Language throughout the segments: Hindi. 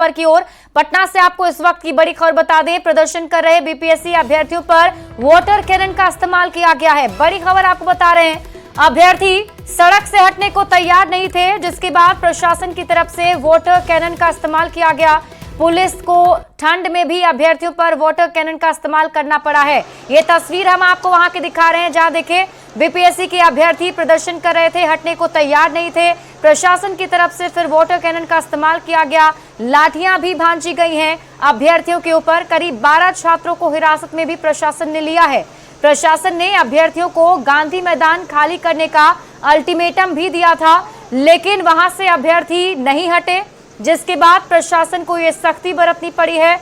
पर की ओर पटना से आपको इस वक्त की बड़ी खबर बता दें। प्रदर्शन कर रहे बीपीएससी अभ्यर्थियों पर वाटर कैनन का इस्तेमाल किया गया है। बड़ी खबर आपको बता रहे हैं, अभ्यर्थी सड़क से हटने को तैयार नहीं थे, जिसके बाद प्रशासन की तरफ से वाटर कैनन का इस्तेमाल किया गया। पुलिस को ठंड में भी अभ्यर्थियों पर वाटर कैनन का इस्तेमाल करना पड़ा है। ये तस्वीर हम आपको वहां की दिखा रहे हैं, जहां देखें बीपीएससी के अभ्यर्थी प्रदर्शन कर रहे थे, हटने को तैयार नहीं थे। प्रशासन की तरफ से फिर वाटर कैनन का इस्तेमाल किया गया, लाठियां भी भांजी गई हैं अभ्यर्थियों के ऊपर। करीब 12 छात्रों को हिरासत में भी प्रशासन ने लिया है। प्रशासन ने अभ्यर्थियों को गांधी मैदान खाली करने का अल्टीमेटम भी दिया था, लेकिन वहां से अभ्यर्थी नहीं हटे, जिसके बाद प्रशासन को यह सख्ती बरतनी पड़ी है।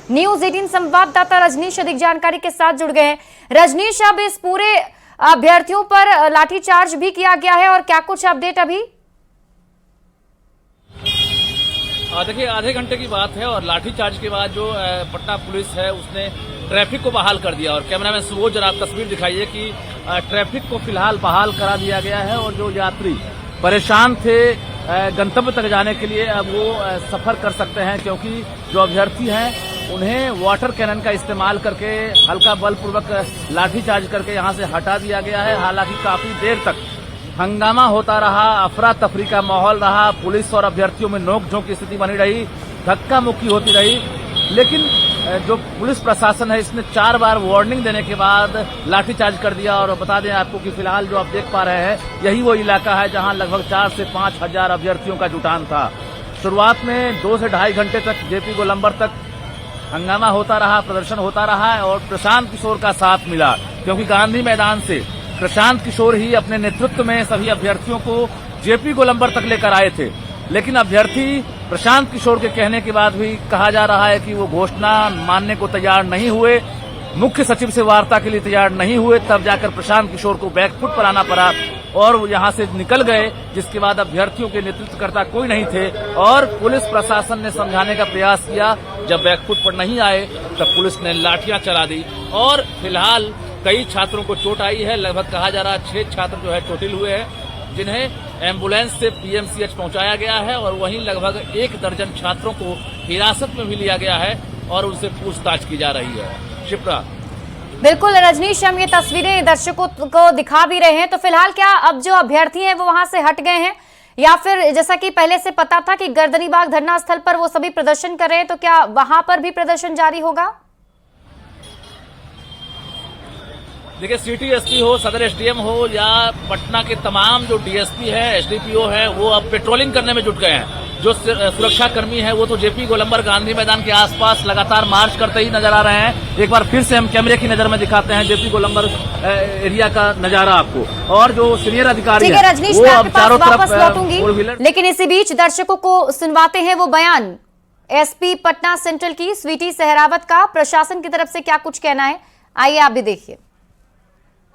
न्यूज 18 संवाददाता रजनीश अधिक जानकारी के साथ जुड़ गए हैं। रजनीश, अब इस पूरे अभ्यर्थियों पर लाठीचार्ज भी किया गया है और क्या कुछ अपडेट अभी? देखिए, आधे घंटे की बात है और लाठीचार्ज के बाद जो पटना पुलिस है उसने ट्रैफिक को बहाल कर दिया। और कैमरामैन सुबोध, जरा आप तस्वीर दिखाइए कि ट्रैफिक को फिलहाल बहाल करा दिया गया है और जो यात्री परेशान थे गंतव्य तक जाने के लिए अब वो सफर कर सकते हैं, क्योंकि जो अभ्यर्थी हैं उन्हें वाटर कैनन का इस्तेमाल करके हल्का बलपूर्वक लाठीचार्ज करके यहां से हटा दिया गया है। हालांकि काफी देर तक हंगामा होता रहा, अफरा तफरी का माहौल रहा, पुलिस और अभ्यर्थियों में नोकझोंक की स्थिति बनी रही, धक्का मुक्की होती रही। लेकिन जो पुलिस प्रशासन है इसने 4 बार वार्निंग देने के बाद लाठीचार्ज कर दिया। और बता दें आपको कि फिलहाल जो आप देख पा रहे हैं यही वो इलाका है जहां लगभग 4 से 5 हजार अभ्यर्थियों का जुटान था। शुरुआत में 2 से ढाई घंटे तक जेपी गोलंबर तक हंगामा होता रहा, प्रदर्शन होता रहा और प्रशांत किशोर का साथ मिला, क्योंकि गांधी मैदान से प्रशांत किशोर ही अपने नेतृत्व में सभी अभ्यर्थियों को जेपी गोलंबर तक लेकर आए थे। लेकिन अभ्यर्थी प्रशांत किशोर के कहने के बाद भी कहा जा रहा है कि वो घोषणा मानने को तैयार नहीं हुए, मुख्य सचिव से वार्ता के लिए तैयार नहीं हुए, तब जाकर प्रशांत किशोर को बैकफुट पर आना पड़ा और वो यहां से निकल गए। जिसके बाद अभ्यर्थियों के नेतृत्वकर्ता कोई नहीं थे और पुलिस प्रशासन ने समझाने का प्रयास किया। जब बैकफुट पर नहीं आए तब पुलिस ने लाठियां चला दी और फिलहाल कई छात्रों को चोट आई है। लगभग कहा जा रहा है 6 छात्र जो है चोटिल हुए हैं, जिन्हें एम्बुलेंस से पीएमसीएच पहुंचाया गया है और वहीं लगभग 1 दर्जन छात्रों को हिरासत में भी लिया गया है और उनसे पूछताछ की जा रही है। शिप्रा, बिल्कुल रजनीश, हम ये तस्वीरें दर्शकों को दिखा भी रहे हैं। तो फिलहाल क्या अब जो अभ्यर्थी हैं वो वहां से हट गए हैं, या फिर जैसा कि पहले से पता था कि गर्दनीबाग धरना स्थल पर वो सभी प्रदर्शन कर रहे हैं, तो क्या वहां पर भी प्रदर्शन जारी होगा? देखिए, सिटी एसपी हो, सदर एसडीएम हो या पटना के तमाम जो डीएसपी है, एसडीपीओ है, वो अब पेट्रोलिंग करने में जुट गए हैं। जो सुरक्षा कर्मी है वो तो जेपी गोलंबर गांधी मैदान के आसपास लगातार मार्च करते ही नजर आ रहे हैं। एक बार फिर से हम कैमरे की नजर में दिखाते हैं जेपी गोलंबर एरिया का नजारा आपको, और जो सीनियर अधिकारी है रजनीश, वो मैं अब चारों वापस तरफ लौटूंगी, लेकिन इसी बीच दर्शकों को सुनवाते हैं वो बयान एसपी पटना सेंट्रल की स्वीटी सहरावत का। प्रशासन की तरफ से क्या कुछ कहना है, आइए आप भी देखिए।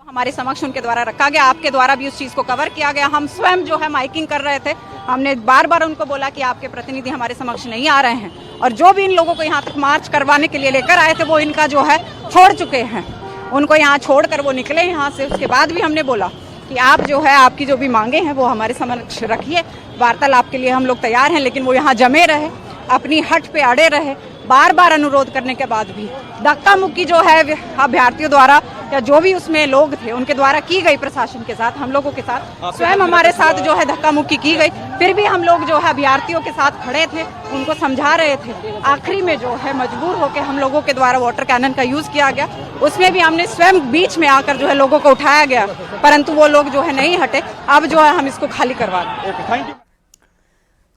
हमारे समक्ष उनके द्वारा रखा गया, आपके द्वारा भी उस चीज को कवर किया गया। हम स्वयं जो है माइकिंग कर रहे थे, हमने बार बार उनको बोला कि आपके प्रतिनिधि हमारे समक्ष नहीं आ रहे हैं, और जो भी इन लोगों को यहाँ तक मार्च करवाने के लिए लेकर आए थे वो इनका जो है छोड़ चुके हैं। उनको यहाँ छोड़कर वो निकले यहाँ से। उसके बाद भी हमने बोला कि आप जो है आपकी जो भी मांगे हैं वो हमारे समक्ष रखिए, वार्तालाप के लिए हम लोग तैयार हैं। लेकिन वो यहाँ जमे रहे, अपनी हट पे अड़े रहे। बार बार अनुरोध करने के बाद भी धक्का मुक्की जो है अभ्यर्थियों द्वारा या जो भी उसमें लोग थे उनके द्वारा की गई, प्रशासन के साथ, हम लोगों के साथ, स्वयं हमारे साथ जो है धक्का मुक्की की गई। फिर भी हम लोग जो है अभ्यर्थियों के साथ खड़े थे, उनको समझा रहे थे। आखिरी में जो है मजबूर होकर हम लोगों के द्वारा वाटर कैनन का यूज किया गया। उसमें भी हमने स्वयं बीच में आकर जो है लोगों को उठाया गया, परंतु वो लोग जो है नहीं हटे। अब जो है हम इसको खाली करवा दें।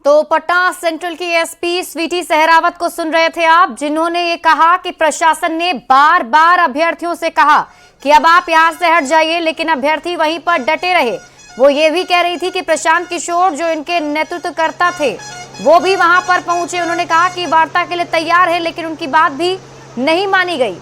तो पटना सेंट्रल की एसपी स्वीटी सहरावत को सुन रहे थे आप, जिन्होंने ये कहा कि प्रशासन ने बार बार अभ्यर्थियों से कहा कि अब आप यहां से हट जाइए, लेकिन अभ्यर्थी वहीं पर डटे रहे। वो ये भी कह रही थी कि प्रशांत किशोर जो इनके नेतृत्वकर्ता थे वो भी वहां पर पहुंचे। उन्होंने कहा कि वार्ता के लिए तैयार है, लेकिन उनकी बात भी नहीं मानी गई।